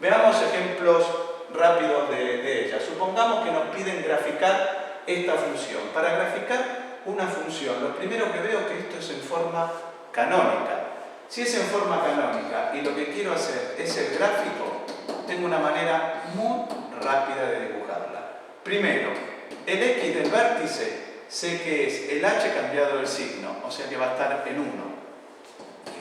Veamos ejemplos rápidos de ella. Supongamos que nos piden graficar esta función. Para graficar una función, lo primero que veo es que esto es en forma canónica. Si es en forma canónica y lo que quiero hacer es el gráfico, tengo una manera muy rápida de dibujarla. Primero, el x del vértice sé que es el h cambiado el signo, o sea que va a estar en 1.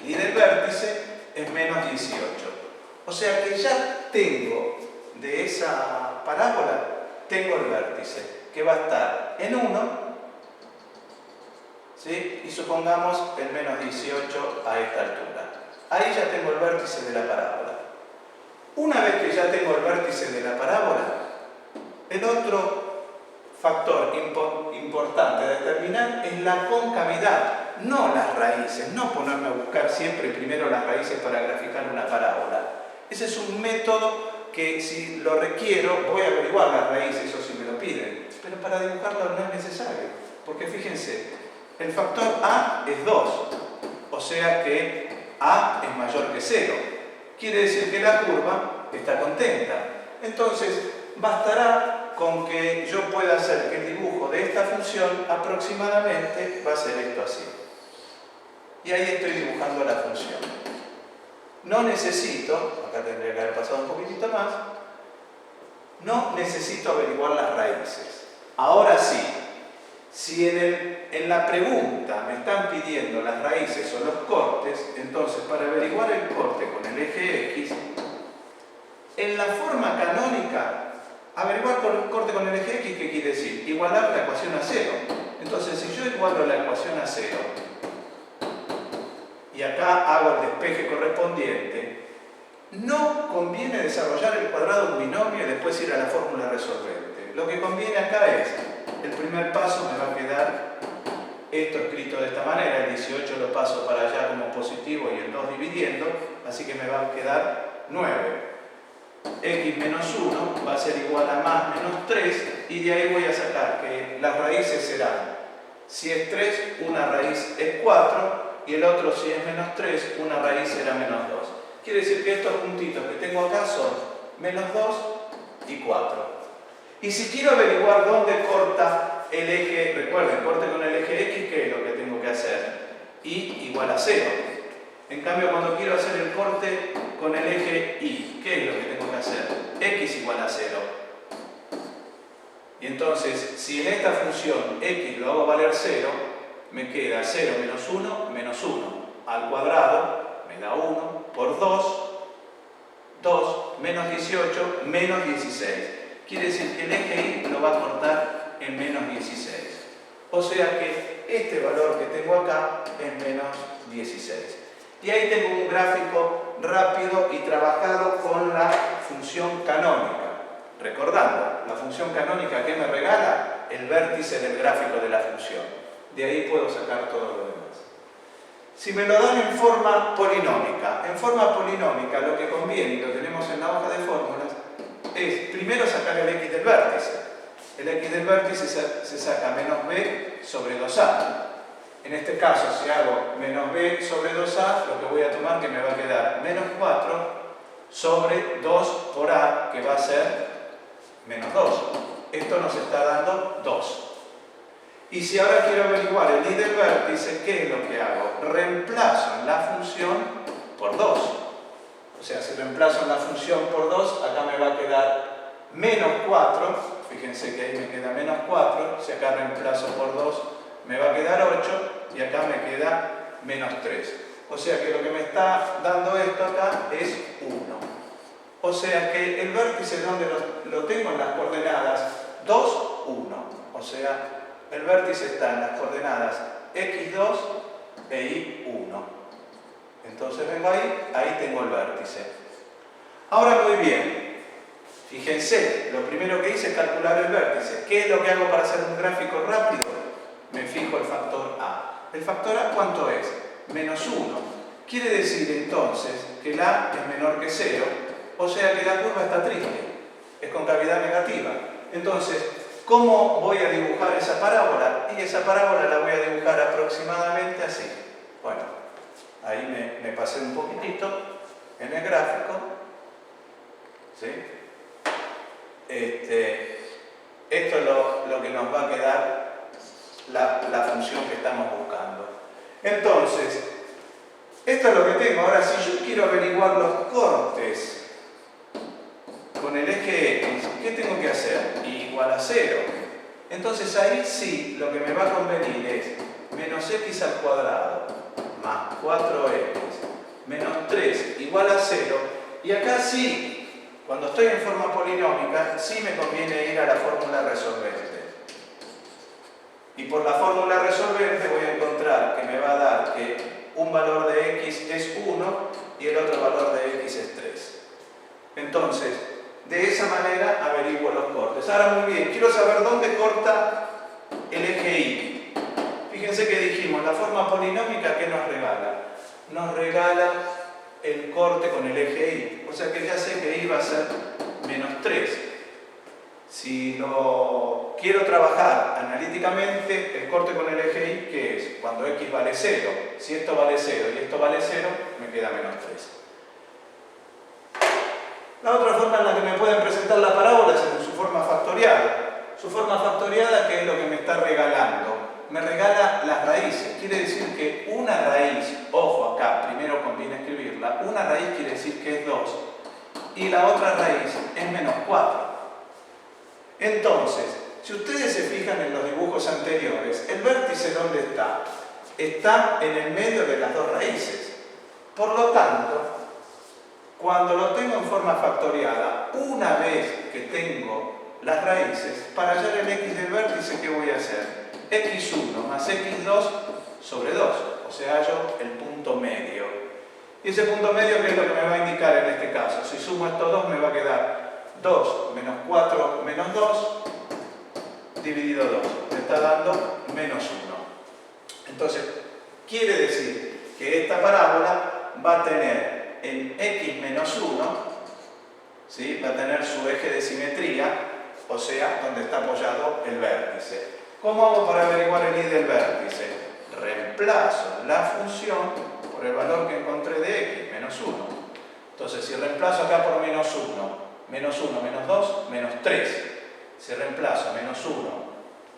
El y del vértice es menos 18. O sea que ya tengo de esa parábola, tengo el vértice, que va a estar en 1, ¿sí? Y supongamos el menos 18 a esta altura. Ahí ya tengo el vértice de la parábola. Una vez que ya tengo el vértice de la parábola, el otro factor importante a determinar es la concavidad, no las raíces, no ponerme a buscar siempre primero las raíces para graficar una parábola. Ese es un método que si lo requiero voy a averiguar las raíces o si me lo piden, pero para dibujarlo no es necesario, porque fíjense, el factor a es 2, o sea que a es mayor que 0. Quiere decir que la curva está contenta. Entonces, bastará con que yo pueda hacer que el dibujo de esta función aproximadamente va a ser esto así. Y ahí estoy dibujando la función. No necesito, acá tendría que haber pasado un poquitito más, no necesito averiguar las raíces. Ahora sí, si en la pregunta me están pidiendo las raíces o los cortes, entonces para averiguar el corte con el eje X, en la forma canónica, averiguar el corte con el eje X, ¿qué quiere decir? Igualar la ecuación a 0. Entonces, si yo igualo la ecuación a 0, y acá hago el despeje correspondiente, no conviene desarrollar el cuadrado de un binomio y después ir a la fórmula resolvente. Lo que conviene acá es, el primer paso me va a quedar esto escrito de esta manera, el 18 lo paso para allá como positivo y el 2 dividiendo, así que me va a quedar 9. X menos 1 va a ser igual a más menos 3 y de ahí voy a sacar que las raíces serán, si es 3, una raíz es 4 y el otro, si es menos 3, una raíz será menos 2. Quiere decir que estos puntitos que tengo acá son menos 2 y 4. Y si quiero averiguar dónde corta el eje, recuerden, corte con el eje X, ¿qué es lo que tengo que hacer? Y igual a 0. En cambio, cuando quiero hacer el corte con el eje Y, ¿qué es lo que tengo que hacer? X igual a 0. Y entonces, si en esta función X lo hago valer 0, me queda 0 menos 1, menos 1. Al cuadrado me da 1 por 2, 2 menos 18, menos 16. Quiere decir que el eje Y lo va a cortar en menos 16. O sea que este valor que tengo acá es menos 16. Y ahí tengo un gráfico rápido y trabajado con la función canónica. Recordando, la función canónica que me regala el vértice del gráfico de la función. De ahí puedo sacar todo lo demás. Si me lo dan en forma polinómica lo que conviene, y lo tenemos en la hoja de fórmulas, es primero sacar el x del vértice. El x del vértice se saca menos b sobre 2a. En este caso, si hago menos b sobre 2a, lo que voy a tomar que me va a quedar menos 4 sobre 2 por a, que va a ser menos 2. Esto nos está dando 2. Y si ahora quiero averiguar el y del vértice, ¿qué es lo que hago? Reemplazo en la función por 2. O sea, si reemplazo en la función por 2, acá me va a quedar menos 4. Fíjense que ahí me queda menos 4. Si acá reemplazo por 2, me va a quedar 8. Y acá me queda menos 3. O sea que lo que me está dando esto acá es 1. O sea que el vértice donde lo tengo en las coordenadas 2, 1. O sea, el vértice está en las coordenadas x2 e y1. Entonces vengo ahí tengo el vértice. Ahora muy bien, fíjense, lo primero que hice es calcular el vértice. ¿Qué es lo que hago para hacer un gráfico rápido? Me fijo el factor A. ¿El factor A cuánto es? Menos 1. Quiere decir entonces que el A es menor que 0, o sea que la curva está triste, es concavidad negativa. Entonces, ¿cómo voy a dibujar esa parábola? Y esa parábola la voy a dibujar aproximadamente así. Bueno, ahí me pasé un poquitito en el gráfico. ¿sí? Esto es lo que nos va a quedar la función que estamos buscando. Entonces, esto es lo que tengo. Ahora, si yo quiero averiguar los cortes con el eje X, ¿qué tengo que hacer? Igual a 0. Entonces ahí sí, lo que me va a convenir es menos x al cuadrado más 4x menos 3 igual a 0. Y acá sí, cuando estoy en forma polinómica, sí me conviene ir a la fórmula resolvente. Y por la fórmula resolvente voy a encontrar que me va a dar que un valor de x es 1 y el otro valor de x es 3. Entonces, de esa manera averiguo los cortes. Ahora muy bien, quiero saber dónde corta el eje Y. Fíjense que dijimos, la forma polinómica, ¿qué nos regala? Nos regala el corte con el eje Y. O sea que ya sé que Y va a ser menos 3. Si lo quiero trabajar analíticamente, el corte con el eje Y, ¿qué es? Cuando x vale 0. Si esto vale 0 y esto vale 0, me queda menos 3. La otra forma en la que me pueden presentar la parábola es en su forma factoriada. Su forma factoriada, ¿qué es lo que me está regalando? Me regala las raíces. Quiere decir que una raíz, ojo acá, primero conviene escribirla, una raíz quiere decir que es 2 y la otra raíz es menos 4. Entonces, si ustedes se fijan en los dibujos anteriores, ¿el vértice dónde está? Está en el medio de las dos raíces. Por lo tanto, cuando lo tengo en forma factoriada, una vez que tengo las raíces, para hallar el x del vértice, ¿qué voy a hacer? x1 más x2 sobre 2, o sea, hallo el punto medio. Y ese punto medio, ¿qué es lo que me va a indicar en este caso? Si sumo estos dos, me va a quedar 2 menos 4 menos 2 dividido 2. Me está dando menos 1. Entonces, quiere decir que esta parábola va a tener en x menos 1, ¿sí? Va a tener su eje de simetría, o sea, donde está apoyado el vértice. ¿Cómo hago para averiguar el y del vértice? Reemplazo la función por el valor que encontré de x, menos 1. Entonces, si reemplazo acá por menos 1, menos 1 menos 2, menos 3. Si reemplazo menos 1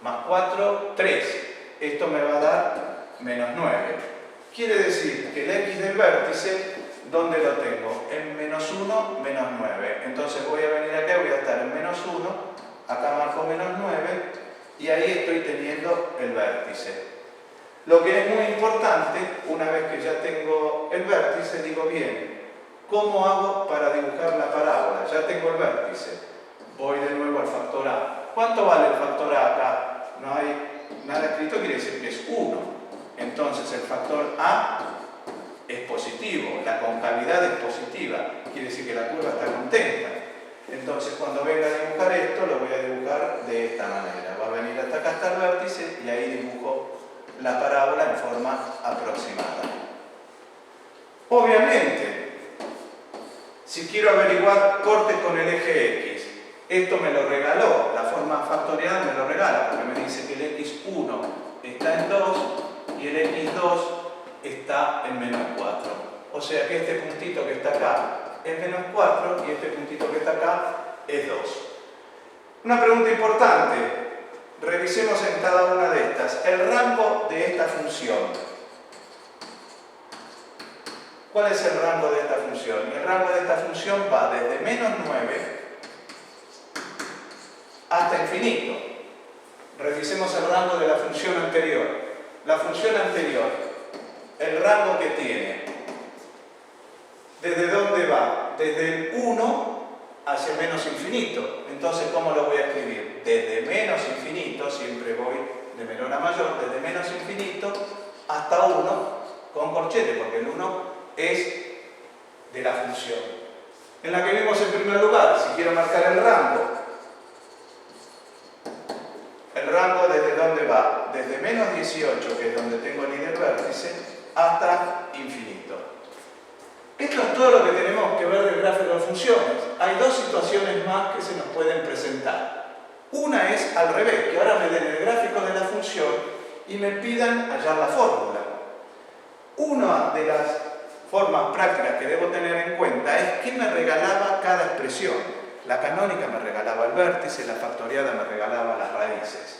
más 4, 3. Esto me va a dar menos 9. Quiere decir que el x del vértice, ¿dónde lo tengo? En menos 1, menos 9. Entonces voy a venir acá, voy a estar en menos 1, acá marco menos 9, y ahí estoy teniendo el vértice. Lo que es muy importante, una vez que ya tengo el vértice, digo bien, ¿cómo hago para dibujar la parábola? Ya tengo el vértice. Voy de nuevo al factor A. ¿Cuánto vale el factor A acá? No hay nada escrito, quiere decir que es 1. Entonces el factor A es positivo, la concavidad es positiva, quiere decir que la curva está contenta. Entonces cuando venga a dibujar esto, lo voy a dibujar de esta manera. Va a venir hasta acá, hasta el vértice, y ahí dibujo la parábola en forma aproximada. Obviamente, si quiero averiguar cortes con el eje X, esto me lo regaló, la forma factorial me lo regala, porque me dice que el x1 está en 2 y el x2 está en menos 4. O sea que este puntito que está acá es menos 4 y este puntito que está acá es 2. Una pregunta importante, revisemos en cada una de estas. El rango de esta función. ¿Cuál es el rango de esta función? El rango de esta función va desde menos 9 hasta infinito. Revisemos el rango de la función anterior. La función anterior, el rango que tiene, ¿desde dónde va? Desde el 1 hacia menos infinito. Entonces, ¿cómo lo voy a escribir? Desde menos infinito, siempre voy de menor a mayor, desde menos infinito hasta 1 con corchete, porque el 1 es de la función. En la que vimos en primer lugar, si quiero marcar el rango desde dónde va, desde menos 18, que es donde tengo el y del vértice, hasta infinito. Esto es todo lo que tenemos que ver del gráfico de funciones. Hay dos situaciones más que se nos pueden presentar. Una es al revés, que ahora me den el gráfico de la función y me pidan hallar la fórmula. Una de las formas prácticas que debo tener en cuenta es qué me regalaba cada expresión. La canónica me regalaba el vértice, la factoriada me regalaba las raíces.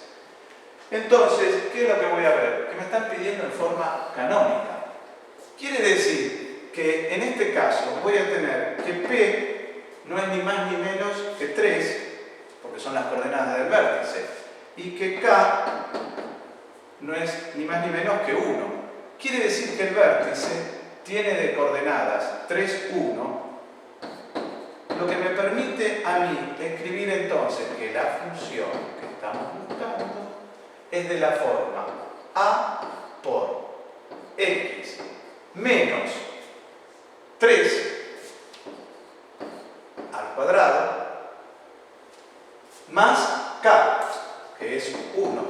Entonces, ¿qué es lo que voy a ver? Que me están pidiendo en forma canónica. Quiere decir que en este caso voy a tener que P no es ni más ni menos que 3, porque son las coordenadas del vértice, y que K no es ni más ni menos que 1. Quiere decir que el vértice tiene de coordenadas 3, 1, lo que me permite a mí escribir entonces que la función que estamos buscando es de la forma a por x menos 3 al cuadrado más k, que es 1.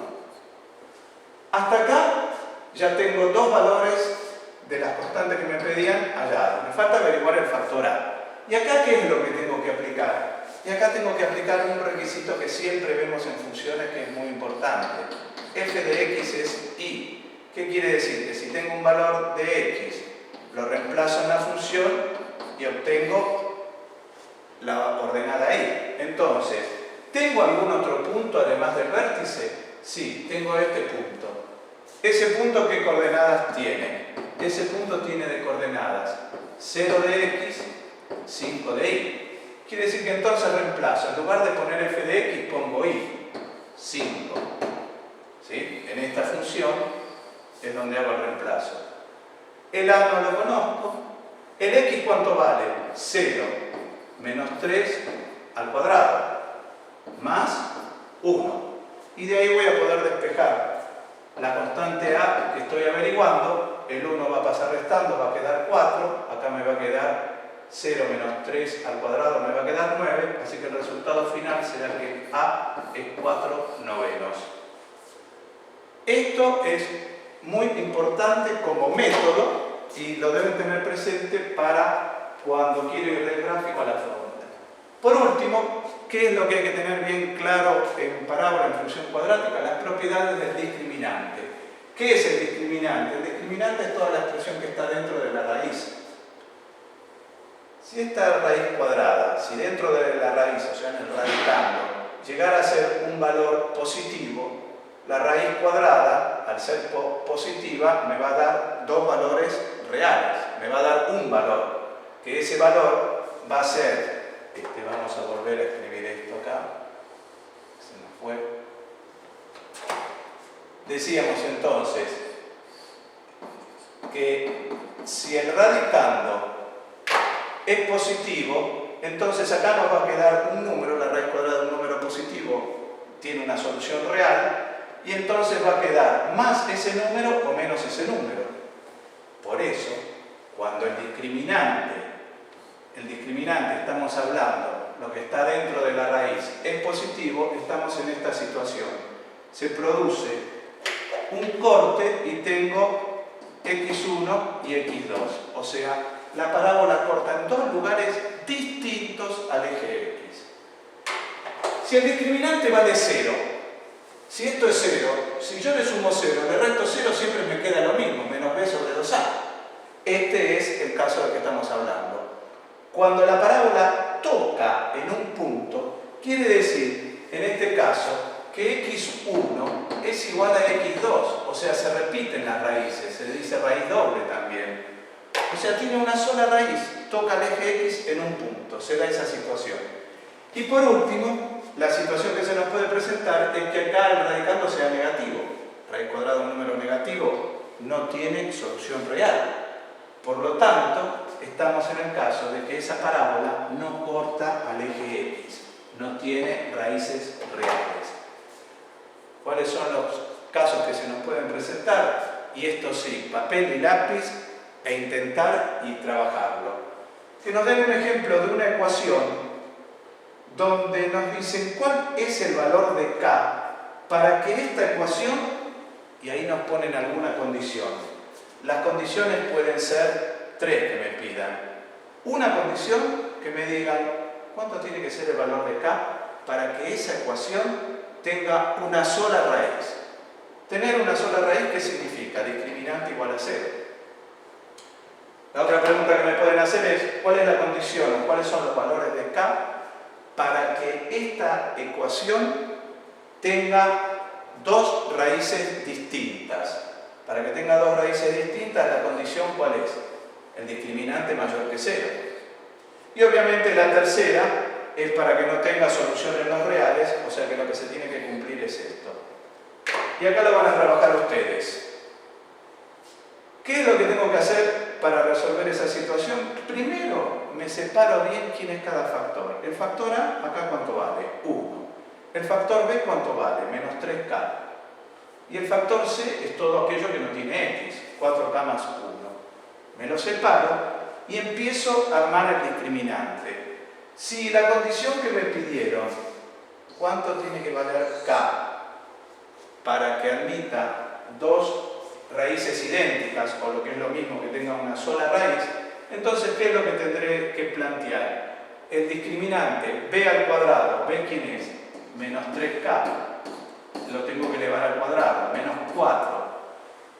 Hasta acá ya tengo dos valores de las constantes que me pedían hallados. Me falta averiguar el factorado. ¿Y acá qué es lo que tengo que aplicar? Y acá tengo que aplicar un requisito que siempre vemos en funciones que es muy importante. F de x es y. ¿Qué quiere decir? Que si tengo un valor de x, lo reemplazo en la función y obtengo la ordenada y. Entonces, ¿tengo algún otro punto además del vértice? Sí, tengo este punto. ¿Ese punto qué coordenadas tiene? Ese punto tiene de coordenadas 0 de x, 5 de y. Quiere decir que entonces reemplazo. En lugar de poner f de x, pongo y. 5. ¿Sí? En esta función es donde hago el reemplazo. El a no lo conozco. ¿El x cuánto vale? 0 menos 3 al cuadrado más 1. Y de ahí voy a poder despejar la constante a que estoy averiguando. El 1 va a pasar restando, va a quedar 4. Acá me va a quedar 0 menos 3 al cuadrado, me va a quedar 9. Así que el resultado final será que a es 4/9. Esto es muy importante como método y lo deben tener presente para cuando quiero ir del gráfico a la fórmula. Por último, ¿qué es lo que hay que tener bien claro en parábola, en función cuadrática? Las propiedades del discriminante. ¿Qué es el discriminante? El discriminante es toda la expresión que está dentro de la raíz. Si esta raíz cuadrada, si dentro de la raíz, o sea en el radicando, llegara a ser un valor positivo, la raíz cuadrada, al ser positiva, me va a dar dos valores reales. Me va a dar un valor, que ese valor va a ser, vamos a volver a escribir esto acá, se nos fue. Decíamos entonces que si el radicando es positivo, entonces acá nos va a quedar un número, la raíz cuadrada de un número positivo tiene una solución real, y entonces va a quedar más ese número o menos ese número. Por eso, cuando el discriminante estamos hablando, lo que está dentro de la raíz es positivo, estamos en esta situación. Se produce un corte y tengo x1 y x2. O sea, la parábola corta en dos lugares distintos al eje x. Si el discriminante vale 0, si esto es 0, si yo le sumo 0, le resto 0, siempre me queda lo mismo, menos b sobre 2a. Este es el caso del que estamos hablando. Cuando la parábola toca en un punto, quiere decir, en este caso, que x1 es igual a x2, o sea, se repiten las raíces, se dice raíz doble también. O sea, tiene una sola raíz, toca el eje x en un punto, se da esa situación. Y por último, la situación que se nos puede presentar es que acá el radicando sea negativo. Raíz cuadrada de un número negativo no tiene solución real. Por lo tanto, estamos en el caso de que esa parábola no corta al eje x, no tiene raíces reales. ¿Cuáles son los casos que se nos pueden presentar? Y esto sí, papel y lápiz e intentar y trabajarlo. Que nos den un ejemplo de una ecuación donde nos dicen cuál es el valor de k para que esta ecuación, y ahí nos ponen alguna condición. Las condiciones pueden ser 3 que me pidan. Una condición que me digan cuánto tiene que ser el valor de k para que esa ecuación tenga una sola raíz. Tener una sola raíz, ¿qué significa? Discriminante igual a 0. La otra pregunta que me pueden hacer es ¿cuál es la condición o cuáles son los valores de k k para que esta ecuación tenga dos raíces distintas. Para que tenga dos raíces distintas, la condición ¿cuál es? El discriminante mayor que 0. Y obviamente la tercera es para que no tenga solución en los reales, o sea que lo que se tiene que cumplir es esto. Y acá lo van a trabajar ustedes. ¿Qué es lo que tengo que hacer para resolver esa situación? Primero, me separo bien quién es cada factor. El factor A, acá ¿cuánto vale? 1. El factor B, ¿cuánto vale? Menos 3k. Y el factor C es todo aquello que no tiene x, 4k más 1. Me lo separo y empiezo a armar el discriminante. Si la condición que me pidieron, ¿cuánto tiene que valer k? Para que admita dos raíces idénticas, o lo que es lo mismo, que tenga una sola raíz, entonces, ¿qué es lo que tendré que plantear? El discriminante b al cuadrado, ¿b quién es? Menos 3k, lo tengo que elevar al cuadrado, menos 4.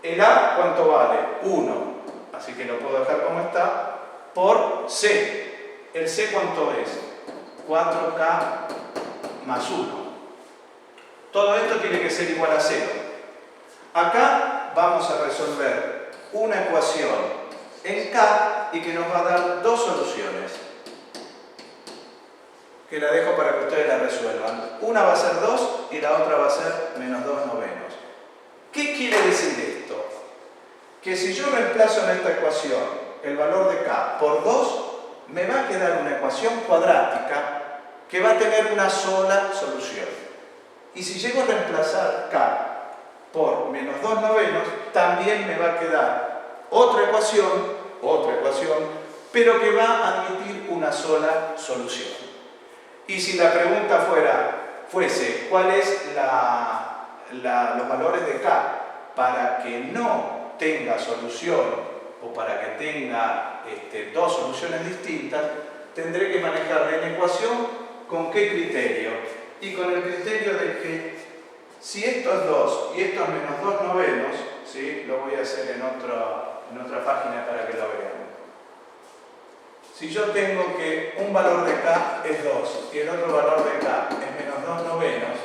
El a, ¿cuánto vale? 1, así que lo puedo dejar como está, por c. ¿El c cuánto es? 4k más 1. Todo esto tiene que ser igual a 0. Acá vamos a resolver una ecuación en k y que nos va a dar dos soluciones. Que la dejo para que ustedes la resuelvan. Una va a ser 2 y la otra va a ser menos 2 novenos. ¿Qué quiere decir esto? Que si yo reemplazo en esta ecuación el valor de k por 2, me va a quedar una ecuación cuadrática que va a tener una sola solución. Y si llego a reemplazar k por menos 2 novenos, también me va a quedar otra ecuación, pero que va a admitir una sola solución. Y si la pregunta fuese ¿cuáles los valores de k para que no tenga solución o para que tenga dos soluciones distintas, tendré que manejar la ecuación con qué criterio. Y con el criterio de que si esto es 2 y esto es menos 2 novenos, ¿sí? Lo voy a hacer en otra página para que lo vean. Si yo tengo que un valor de k es 2 y el otro valor de k es menos 2 novenos,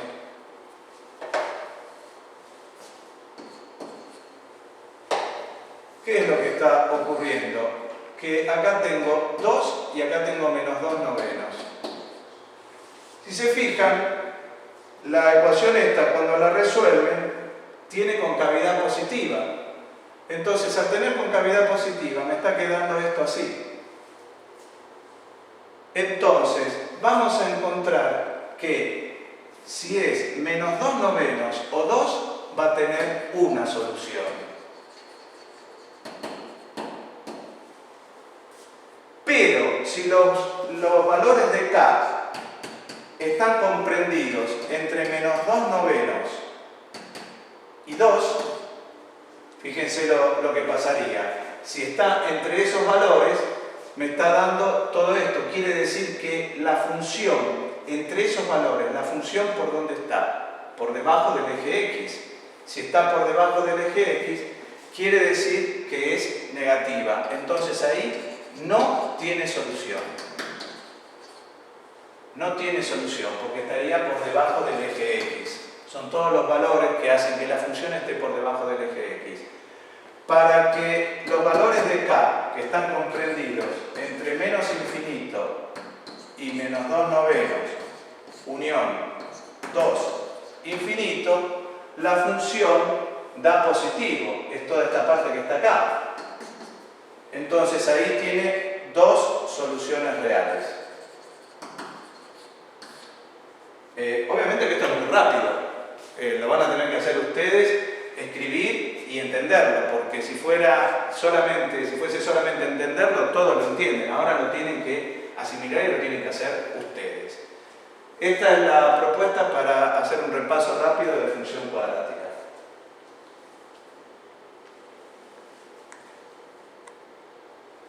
¿qué es lo que está ocurriendo? Que acá tengo 2 y acá tengo menos 2 novenos. Si se fijan, la ecuación esta, cuando la resuelven, tiene concavidad positiva. Entonces, al tener concavidad positiva, me está quedando esto así. Entonces, vamos a encontrar que si es menos 2 novenos o 2, va a tener una solución. Pero, si los valores de k están comprendidos entre menos 2 novenos y 2, fíjense lo que pasaría. Si está entre esos valores, me está dando todo esto. Quiere decir que la función entre esos valores, la función por dónde está, por debajo del eje x. Si está por debajo del eje x, quiere decir que es negativa. Entonces ahí no tiene solución. No tiene solución porque estaría por debajo del eje x. Son todos los valores que hacen que la función esté por debajo del eje x. Para que los valores de k, que están comprendidos entre menos infinito y menos 2 novenos, unión 2, infinito, la función da positivo. Es toda esta parte que está acá. Entonces ahí tiene dos soluciones reales. Obviamente que esto es muy rápido, lo van a tener que hacer ustedes, escribir y entenderlo, porque si fuese solamente entenderlo, todos lo entienden, ahora lo tienen que asimilar y lo tienen que hacer ustedes. Esta es la propuesta para hacer un repaso rápido de función cuadrática.